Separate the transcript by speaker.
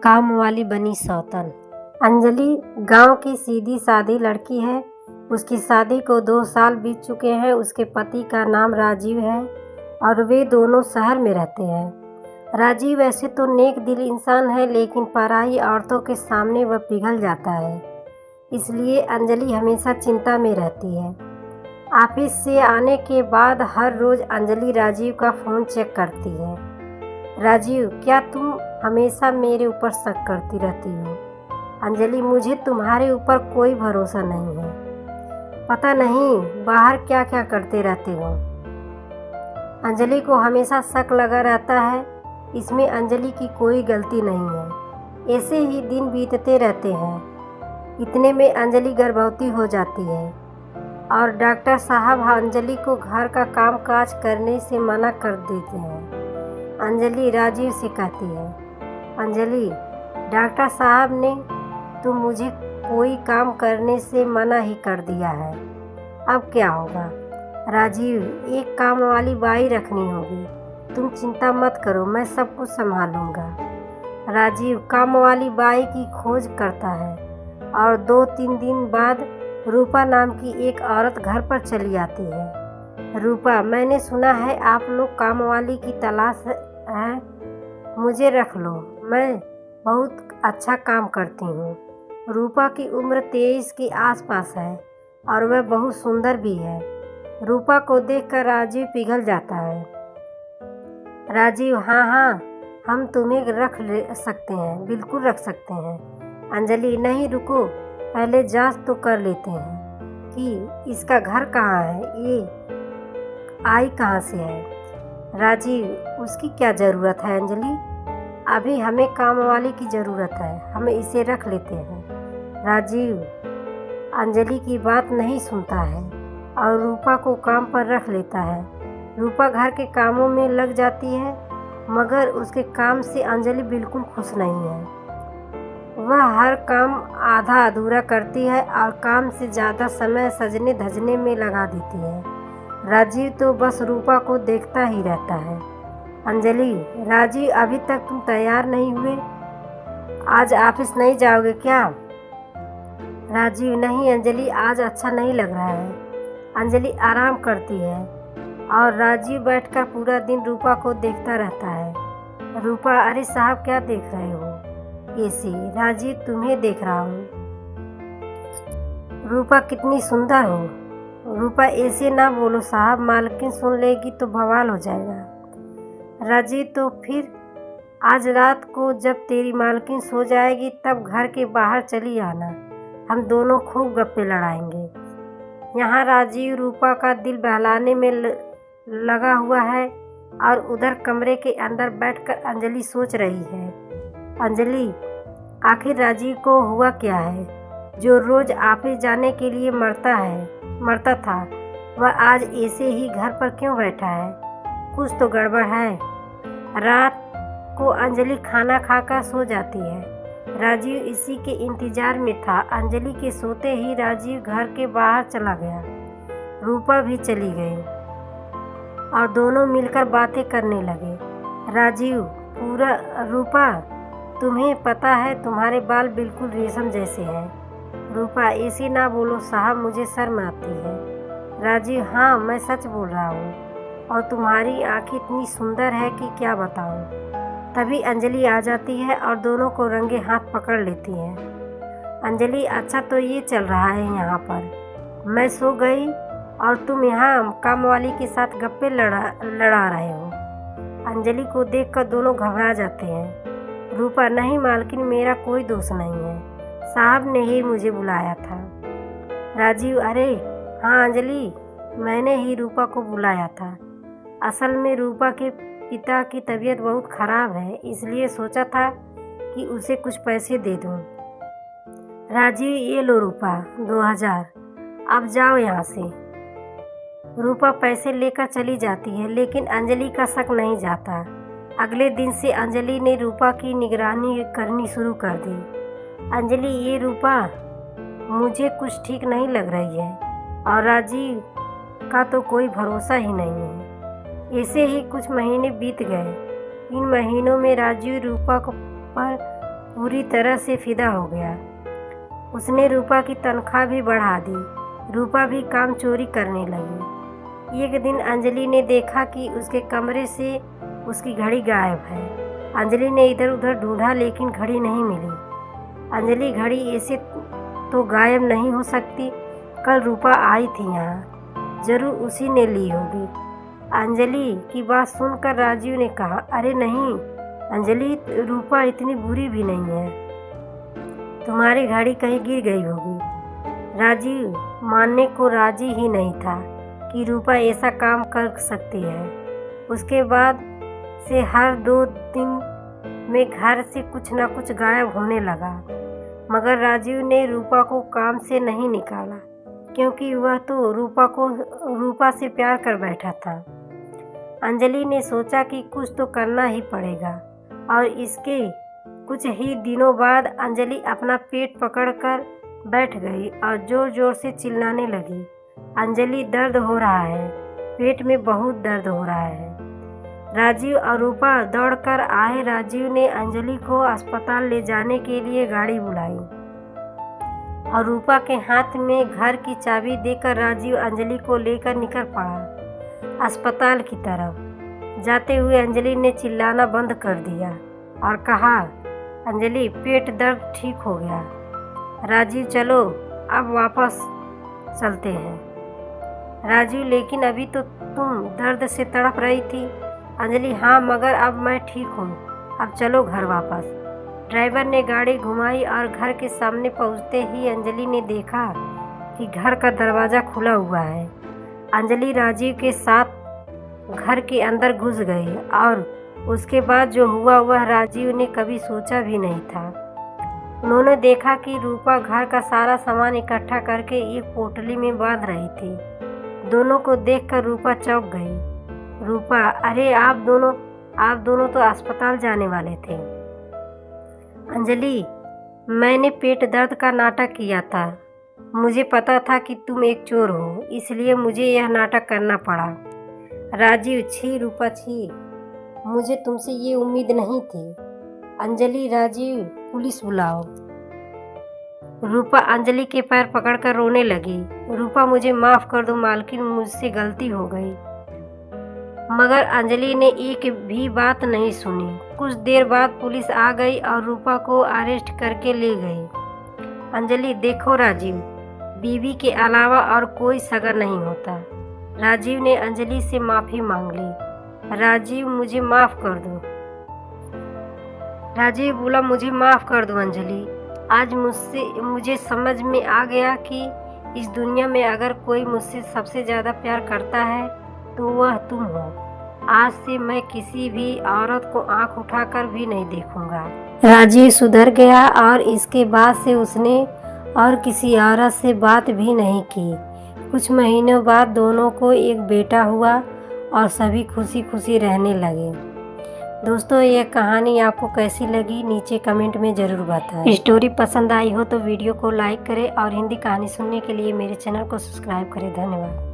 Speaker 1: काम वाली बनी सौतन। अंजलि गांव की सीधी सादी लड़की है। उसकी शादी को 2 साल बीत चुके हैं। उसके पति का नाम राजीव है और वे दोनों शहर में रहते हैं। राजीव वैसे तो नेक दिल इंसान है, लेकिन पराई औरतों के सामने वह पिघल जाता है। इसलिए अंजलि हमेशा चिंता में रहती है। ऑफिस से आने के बाद हर रोज अंजलि राजीव का फ़ोन चेक करती है। राजीव, क्या तुम हमेशा मेरे ऊपर शक करती रहती हो? अंजलि, मुझे तुम्हारे ऊपर कोई भरोसा नहीं है। पता नहीं बाहर क्या क्या करते रहते हो। अंजलि को हमेशा शक लगा रहता है। इसमें अंजलि की कोई गलती नहीं है। ऐसे ही दिन बीतते रहते हैं। इतने में अंजलि गर्भवती हो जाती है और डॉक्टर साहब अंजलि को घर का काम काज करने से मना कर देते हैं। अंजलि राजीव से कहती है, अंजलि, डॉक्टर साहब ने तो मुझे कोई काम करने से मना ही कर दिया है। अब क्या होगा? राजीव, एक काम वाली बाई रखनी होगी। तुम चिंता मत करो, मैं सब कुछ संभालूंगा। राजीव काम वाली बाई की खोज करता है और 2-3 दिन बाद रूपा नाम की एक औरत घर पर चली आती है। रूपा, मैंने सुना है आप लोग काम वाली की तलाश है, मुझे रख लो, मैं बहुत अच्छा काम करती हूँ। रूपा की उम्र 23 के आसपास है और वह बहुत सुंदर भी है। रूपा को देखकर राजीव पिघल जाता है। राजीव, हाँ हाँ, हम तुम्हें रख ले सकते हैं, बिल्कुल रख सकते हैं। अंजलि, नहीं रुको, पहले जांच तो कर लेते हैं कि इसका घर कहाँ है, ये आई कहाँ से है। राजीव, उसकी क्या ज़रूरत है अंजलि? अभी हमें काम वाली की ज़रूरत है, हम इसे रख लेते हैं। राजीव अंजलि की बात नहीं सुनता है और रूपा को काम पर रख लेता है। रूपा घर के कामों में लग जाती है, मगर उसके काम से अंजलि बिल्कुल खुश नहीं है। वह हर काम आधा अधूरा करती है और काम से ज़्यादा समय सजने धजने में लगा देती है। राजीव तो बस रूपा को देखता ही रहता है। अंजलि, राजीव, अभी तक तुम तैयार नहीं हुए? आज ऑफिस नहीं जाओगे क्या? राजीव, नहीं अंजलि, आज अच्छा नहीं लग रहा है। अंजलि आराम करती है और राजीव बैठकर पूरा दिन रूपा को देखता रहता है। रूपा, अरे साहब, क्या देख रहे हो? ऐसे। राजीव, तुम्हें देख रहा हूँ। रूपा, कितनी सुंदर हो। रूपा, ऐसे ना बोलो साहब, मालकिन सुन लेगी तो बवाल हो जाएगा। राजीव, तो फिर आज रात को जब तेरी मालकिन सो जाएगी तब घर के बाहर चली आना, हम दोनों खूब गप्पे लड़ाएंगे। यहाँ राजीव रूपा का दिल बहलाने में लगा हुआ है और उधर कमरे के अंदर बैठकर अंजलि सोच रही है। अंजलि, आखिर राजीव को हुआ क्या है जो रोज ऑफिस जाने के लिए मरता था? वह आज ऐसे ही घर पर क्यों बैठा है? कुछ तो गड़बड़ है। रात को अंजलि खाना खाकर सो जाती है। राजीव इसी के इंतजार में था। अंजलि के सोते ही राजीव घर के बाहर चला गया। रूपा भी चली गई और दोनों मिलकर बातें करने लगे। राजीव, रूपा, तुम्हें पता है तुम्हारे बाल बिल्कुल रेशम जैसे हैं। रूपा, ऐसे ना बोलो साहब, मुझे शर्म आती है। राजीव, हाँ, मैं सच बोल रहा हूँ और तुम्हारी आंखें इतनी सुंदर है कि क्या बताऊँ। तभी अंजलि आ जाती है और दोनों को रंगे हाथ पकड़ लेती है। अंजलि, अच्छा तो ये चल रहा है यहाँ पर। मैं सो गई और तुम यहाँ काम वाली के साथ गप्पे लड़ा रहे हो। अंजलि को देखकर दोनों घबरा जाते हैं। रूपा, नहीं मालकिन, मेरा कोई दोष नहीं है, साहब ने ही मुझे बुलाया था। राजीव, अरे हाँ अंजलि, मैंने ही रूपा को बुलाया था। असल में रूपा के पिता की तबीयत बहुत ख़राब है, इसलिए सोचा था कि उसे कुछ पैसे दे दूँ। राजीव, ये लो रूपा, 2000, अब जाओ यहाँ से। रूपा पैसे लेकर चली जाती है, लेकिन अंजलि का शक नहीं जाता। अगले दिन से अंजलि ने रूपा की निगरानी करनी शुरू कर दी। अंजलि, ये रूपा मुझे कुछ ठीक नहीं लग रही है और राजीव का तो कोई भरोसा ही नहीं है। ऐसे ही कुछ महीने बीत गए। इन महीनों में राजीव रूपा को पर पूरी तरह से फिदा हो गया। उसने रूपा की तनख्वाह भी बढ़ा दी। रूपा भी काम चोरी करने लगी। एक दिन अंजलि ने देखा कि उसके कमरे से उसकी घड़ी गायब है। अंजलि ने इधर उधर ढूंढा लेकिन घड़ी नहीं मिली। अंजलि, घड़ी ऐसे तो गायब नहीं हो सकती, कल रूपा आई थी यहाँ, जरूर उसी ने ली होगी। अंजलि की बात सुनकर राजीव ने कहा, अरे नहीं अंजलि, रूपा इतनी बुरी भी नहीं है, तुम्हारी घड़ी कहीं गिर गई होगी। राजीव मानने को राजी ही नहीं था कि रूपा ऐसा काम कर सकती है। उसके बाद से हर 2 दिन में घर से कुछ न कुछ गायब होने लगा। मगर राजीव ने रूपा को काम से नहीं निकाला, क्योंकि वह तो रूपा से प्यार कर बैठा था। अंजलि ने सोचा कि कुछ तो करना ही पड़ेगा, और इसके कुछ ही दिनों बाद अंजलि अपना पेट पकड़कर बैठ गई और जोर जोर से चिल्लाने लगी, अंजलि दर्द हो रहा है, पेट में बहुत दर्द हो रहा है। राजीव और रूपा दौड़कर आए। राजीव ने अंजलि को अस्पताल ले जाने के लिए गाड़ी बुलाई और रूपा के हाथ में घर की चाबी देकर राजीव अंजलि को लेकर निकल पड़ा अस्पताल की तरफ। जाते हुए अंजलि ने चिल्लाना बंद कर दिया और कहा, अंजलि पेट दर्द ठीक हो गया। राजीव, चलो अब वापस चलते हैं। राजीव, लेकिन अभी तो तुम दर्द से तड़प रही थी। अंजलि, हाँ मगर अब मैं ठीक हूँ, अब चलो घर वापस। ड्राइवर ने गाड़ी घुमाई और घर के सामने पहुँचते ही अंजलि ने देखा कि घर का दरवाज़ा खुला हुआ है। अंजलि राजीव के साथ घर के अंदर घुस गई और उसके बाद जो हुआ वह राजीव ने कभी सोचा भी नहीं था। उन्होंने देखा कि रूपा घर का सारा सामान इकट्ठा करके एक पोटली में बांध रही थी। दोनों को देखकर रूपा चौंक गई। रूपा, अरे आप दोनों तो अस्पताल जाने वाले थे। अंजलि, मैंने पेट दर्द का नाटक किया था। मुझे पता था कि तुम एक चोर हो, इसलिए मुझे यह नाटक करना पड़ा। राजीव, छी रूपा छी, मुझे तुमसे ये उम्मीद नहीं थी। अंजलि, राजीव, पुलिस बुलाओ। रूपा अंजलि के पैर पकड़कर रोने लगी। रूपा, मुझे माफ़ कर दो मालकिन, मुझसे गलती हो गई। मगर अंजलि ने एक भी बात नहीं सुनी। कुछ देर बाद पुलिस आ गई और रूपा को अरेस्ट करके ले गई। अंजलि, देखो राजीव, बीवी के अलावा और कोई सगा नहीं होता। राजीव ने अंजलि से माफ़ी मांग ली। राजीव, मुझे माफ़ कर दो। राजीव बोला, मुझे माफ़ कर दो अंजलि। आज मुझे समझ में आ गया कि इस दुनिया में अगर कोई मुझसे सबसे ज़्यादा प्यार करता है तो वह तुम हो। आज से मैं किसी भी औरत को आंख उठाकर भी नहीं देखूंगा। राजीव सुधर गया और इसके बाद से उसने और किसी औरत से बात भी नहीं की। कुछ महीनों बाद दोनों को एक बेटा हुआ और सभी खुशी खुशी रहने लगे। दोस्तों, यह कहानी आपको कैसी लगी नीचे कमेंट में ज़रूर बताएं। स्टोरी पसंद आई हो तो वीडियो को लाइक करें और हिंदी कहानी सुनने के लिए मेरे चैनल को सब्सक्राइब करें। धन्यवाद।